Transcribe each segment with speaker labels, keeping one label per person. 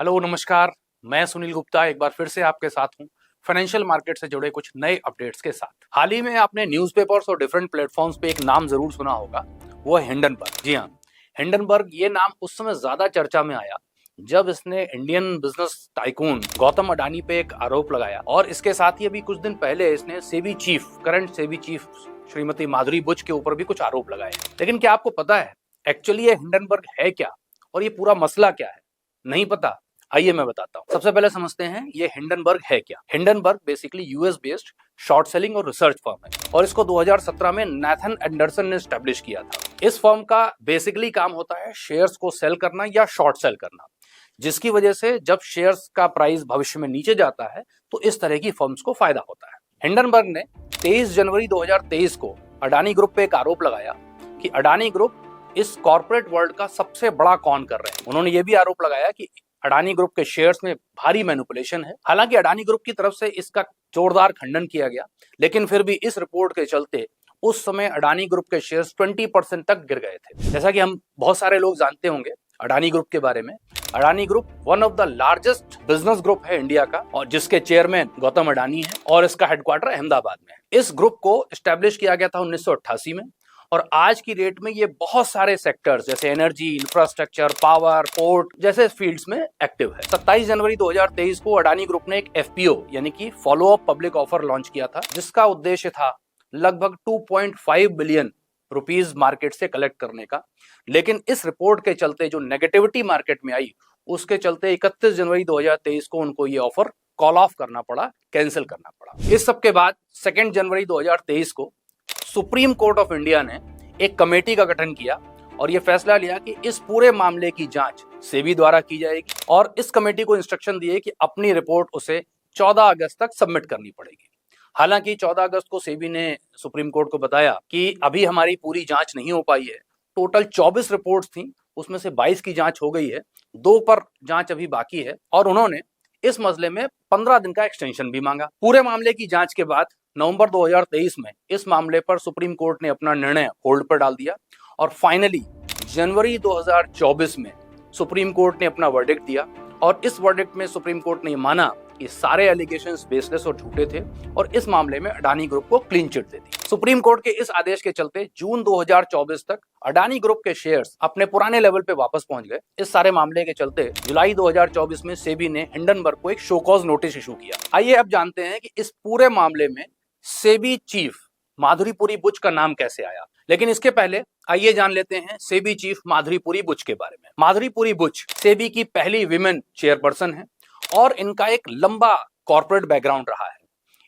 Speaker 1: Hello नमस्कार। मैं सुनील गुप्ता एक बार फिर से आपके साथ हूं फाइनेंशियल मार्केट से जुड़े कुछ नए अपडेट्स के साथ। हाल ही में आपने न्यूज़पेपर्स और डिफरेंट प्लेटफॉर्म्स पे एक नाम जरूर सुना होगा, वो है हिंडनबर्ग। जी हाँ, हिंडनबर्ग ये नाम उस समय ज्यादा चर्चा में आया जब इसने Indian business tycoon Gautam Adani पे एक आरोप लगाया, और इसके साथ ही अभी कुछ दिन पहले इसने SEBI chief, current SEBI chief Shrimati Madhuri Buch के ऊपर भी कुछ आरोप लगाए। लेकिन क्या आपको पता है एक्चुअली ये हिंडनबर्ग है क्या और ये पूरा मसला क्या है? नहीं पता? आइए मैं बताता हूँ। सबसे पहले समझते हैं ये हिंडनबर्ग है क्या। Hindenburg basically US based short selling और रिसर्च फर्म है और इसको 2017 में नाथन एंडरसन ने स्टैब्लिश किया था। इस फर्म का बेसिकली काम होता है शेयर्स को सेल करना या शॉर्ट सेल करना, जिसकी वजह से जब शेयर्स का प्राइस भविष्य में नीचे जाता है तो इस तरह की फर्म्स को फायदा होता है। हिंडनबर्ग ने 23 जनवरी 2023 को अडानी ग्रुप पे एक आरोप लगाया कि अडानी ग्रुप इस कॉर्पोरेट वर्ल्ड का सबसे बड़ा कॉन कर रहे हैं। उन्होंने ये भी आरोप लगाया कि अडानी ग्रुप के शेयर्स में भारी मैनिपुलेशन है। हालांकि अडानी ग्रुप की तरफ से इसका जोरदार खंडन किया गया, लेकिन फिर भी इस रिपोर्ट के चलते उस समय अडानी ग्रुप के शेयर्स 20% तक गिर गए थे। जैसा कि हम बहुत सारे लोग जानते होंगे अडानी ग्रुप के बारे में। Adani group one of the largest business group है इंडिया का, और जिसके चेयरमैन गौतम अडानी है और इसका हेडक्वार्टर अहमदाबाद में है। इस ग्रुप को स्टैब्लिश किया गया था 1988 में, और आज की डेट में ये बहुत सारे सेक्टर्स जैसे एनर्जी, इंफ्रास्ट्रक्चर, पावर, पोर्ट जैसे फील्ड्स में एक्टिव है। 27 जनवरी 2023 को अडानी ग्रुप ने एक एफपीओ यानी कि follow up public offer launch किया था, जिसका उद्देश्य था लगभग 2.5 बिलियन रुपीस मार्केट से कलेक्ट करने का। लेकिन इस रिपोर्ट के चलते जो नेगेटिविटी मार्केट में आई, उसके चलते 31 जनवरी 2023 को उनको ये ऑफर कॉल ऑफ करना पड़ा, कैंसिल करना पड़ा। इस सब के बाद 2 जनवरी 2023 को सुप्रीम कोर्ट ऑफ इंडिया ने एक कमेटी का गठन किया और यह फैसला लिया कि इस पूरे मामले की जांच सेबी द्वारा की जाएगी, और इस कमेटी को इंस्ट्रक्शन दिए कि अपनी रिपोर्ट उसे 14 अगस्त तक सबमिट करनी पड़ेगी। हालांकि 14 अगस्त को सेबी ने सुप्रीम कोर्ट को बताया कि अभी हमारी पूरी जांच नहीं हो पाई है। टोटल 24 रिपोर्ट्स थी, उसमें से 22 की जांच हो गई है, 2 पर जांच अभी बाकी है, और उन्होंने इस मसले में 15 दिन का एक्सटेंशन भी मांगा। पूरे मामले की जांच के बाद नवंबर 2023 में इस मामले पर सुप्रीम कोर्ट ने अपना निर्णय होल्ड पर डाल दिया, और फाइनली जनवरी 2024 में सुप्रीम कोर्ट ने अपना वर्डिक्ट दिया, और इस वर्डिक्ट में सुप्रीम कोर्ट ने माना कि सारे एलिगेशंस बेसलेस और झूठे थे, और इस मामले में अडानी ग्रुप को क्लीन चिट दे दी। सुप्रीम कोर्ट के इस आदेश के चलते जून 2024 तक अडानी ग्रुप के शेयर्स अपने पुराने लेवल पे वापस पहुंच गए। इस सारे मामले के चलते जुलाई 2024 में सेबी ने हिंडनबर्ग को एक शो कॉज नोटिस इशू किया। आइए अब जानते हैं कि इस पूरे मामले में सेबी चीफ माधुरी बुच का नाम कैसे आया। लेकिन इसके पहले आइए जान लेते हैं सेबी चीफ माधुरी बुच के बारे में। माधुरी बुच सेबी की पहली विमेन चेयरपर्सन है और इनका एक लंबा कॉर्पोरेट बैकग्राउंड रहा है।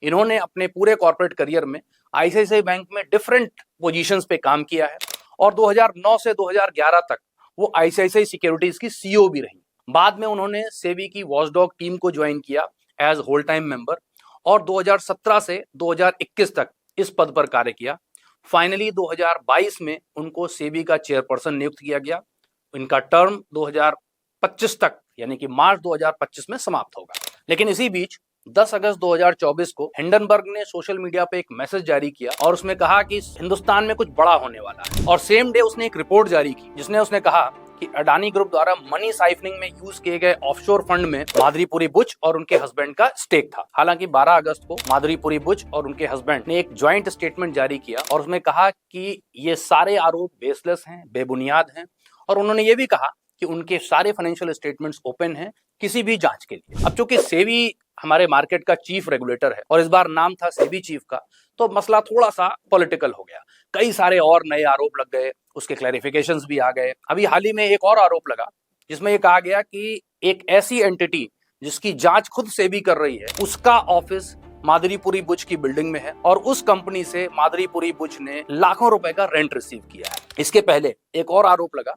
Speaker 1: इन्होंने अपने पूरे कॉर्पोरेट करियर में आईसीआईसीआई बैंक में डिफरेंट पोजीशंस पे काम किया है, और 2009 से 2011 तक वो आईसीआईसीआई सिक्योरिटीज की सीईओ भी रही। बाद में उन्होंने सेबी की वॉचडॉग टीम को ज्वाइन किया एज होल टाइम मेंबर, और 2017 से 2021 तक इस पद पर कार्य किया। फाइनली 2022 में उनको सेबी का चेयरपर्सन नियुक्त किया गया। इनका टर्म 2025 तक यानी कि मार्च 2025 में समाप्त होगा। लेकिन इसी बीच 10 अगस्त 2024 को हिंडनबर्ग ने सोशल मीडिया पे एक मैसेज जारी किया और उसमें कहा कि हिंदुस्तान में कुछ बड़ा होने वाला है, और सेम डे उसने एक रिपोर्ट जारी की जिसने उसने कहा कि अडानी ग्रुप द्वारा मनी साइफनिंग में यूज किए गए ऑफशोर फंड में माधुरी बुच और उनके हस्बैंड का स्टेक था। हालांकि 12 अगस्त को माधुरी बुच और उनके हस्बैंड ने एक ज्वाइंट स्टेटमेंट जारी किया और उसमें कहा कि ये सारे आरोप बेसलेस हैं, बेबुनियाद हैं, और उन्होंने ये भी कहा कि उनके सारे फाइनेंशियल स्टेटमेंट्स ओपन हैं किसी भी जांच के लिए। अब चूंकि सेबी हमारे मार्केट का चीफ रेगुलेटर है और इस बार नाम था सेबी चीफ का, तो मसला थोड़ा सा पॉलिटिकल हो गया। कई सारे और नए आरोप लग गए, उसके क्लैरिफिकेशंस भी आ गए। अभी हाल ही में एक और आरोप लगा जिसमें ये कहा गया कि एक ऐसी एंटिटी जिसकी जांच खुद सेबी कर रही है, उसका ऑफिस माधुरी बुच की बिल्डिंग में है, और उस कंपनी से माधुरी बुच ने लाखों रुपए का रेंट रिसीव किया है। इसके पहले एक और आरोप लगा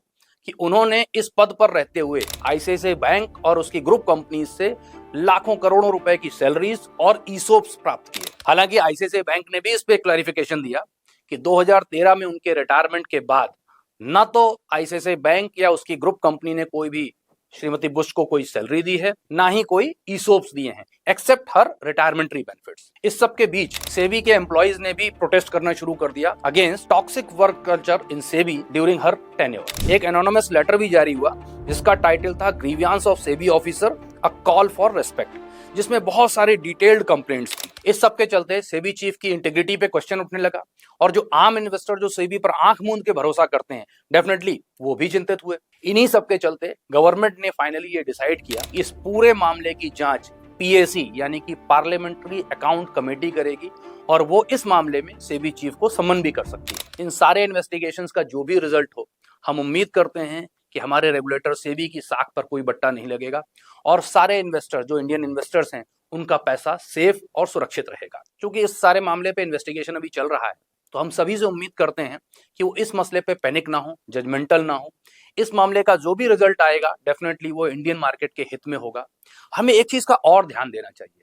Speaker 1: कि उन्होंने इस पद पर रहते हुए आईसीआईसीआई बैंक और उसकी ग्रुप कंपनी से लाखों करोड़ों रुपए की सैलरीज और ईसोप्स प्राप्त किए। हालांकि आईसीआईसीआई बैंक ने भी इस पे क्लैरिफिकेशन दिया कि 2013 में उनके रिटायरमेंट के बाद न तो आईसीआईसीआई बैंक या उसकी ग्रुप कंपनी ने कोई भी श्रीमती बुश को कोई सैलरी दी है, ना ही कोई ईसोप्स दिए हैं, एक्सेप्ट हर रिटायरमेंटरी बेनिफिट्स। इस सब के बीच सेबी के एम्प्लॉइज ने भी प्रोटेस्ट करना शुरू कर दिया against toxic work culture in SEBI during her tenure. एक एनोनिमस लेटर भी जारी हुआ जिसका टाइटल था grievance of SEBI officer, a call for respect, जिसमें बहुत सारे डिटेल्ड कंप्लेंट्स थी। इस सब के चलते सेबी चीफ की इंटीग्रिटी पे क्वेश्चन उठने लगा और जो आम इन्वेस्टर जो सेबी पर आंख मूंद के भरोसा करते हैं, डेफिनेटली वो भी चिंतित हुए। इन्हीं सब के चलते गवर्नमेंट ने फाइनली ये डिसाइड किया कि इस पूरे मामले की जांच पीएसी यानी कि पार्लियामेंट्री अकाउंट कमेटी करेगी और वो इस मामले में सेबी चीफ को समन भी कर सकती है। इन सारे इन्वेस्टिगेशंस का जो भी रिजल्ट हो, हम उम्मीद करते हैं कि हमारे रेगुलेटर सेबी की साख पर कोई बट्टा नहीं लगेगा और सारे इन्वेस्टर जो इंडियन इन्वेस्टर्स हैं उनका पैसा सेफ और सुरक्षित रहेगा। क्योंकि इस सारे मामले पे इन्वेस्टिगेशन अभी चल रहा है, तो हम सभी से उम्मीद करते हैं कि वो इस मसले पे पैनिक ना हो, जजमेंटल ना हो। इस मामले का जो भी रिजल्ट आएगा डेफिनेटली वो इंडियन मार्केट के हित में होगा। हमें एक चीज का और ध्यान देना चाहिए,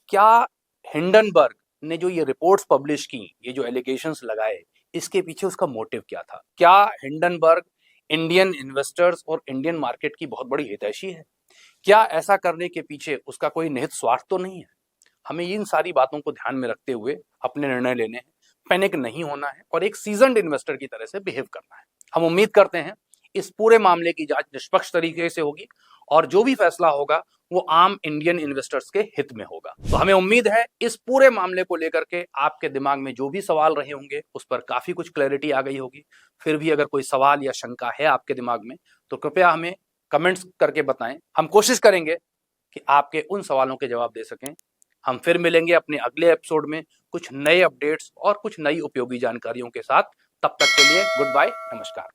Speaker 1: क्या हिंडनबर्ग ने जो ये रिपोर्ट्स पब्लिश की, ये जो एलिगेशंस लगाए, इसके पीछे उसका मोटिव क्या था? क्या हिंडनबर्ग इंडियन इन्वेस्टर्स और इंडियन मार्केट की बहुत बड़ी हितैषी है? क्या ऐसा करने के पीछे उसका कोई निहित स्वार्थ तो नहीं है? हमें इन सारी बातों को ध्यान में रखते हुए अपने निर्णय लेने हैं, पैनिक नहीं होना है और एक सीजन्ड इन्वेस्टर की तरह से बिहेव करना है। हम उम्मीद करते हैं इस पूरे मामले की जांच निष्पक्ष तरीके से होगी और जो भी फैसला होगा वो आम इंडियन इन्वेस्टर्स के हित में होगा। तो हमें उम्मीद है इस पूरे मामले को लेकर के आपके दिमाग में जो भी सवाल रहे होंगे उस पर काफी कुछ क्लैरिटी आ गई होगी। फिर भी अगर कोई सवाल या शंका है आपके दिमाग में तो कृपया हमें कमेंट्स करके बताएं। हम कोशिश करेंगे कि आपके उन सवालों के जवाब दे सकें। हम फिर मिलेंगे अपने अगले एपिसोड में कुछ नए अपडेट्स और कुछ नई उपयोगी जानकारियों के साथ। तब तक के लिए गुड बाय, नमस्कार।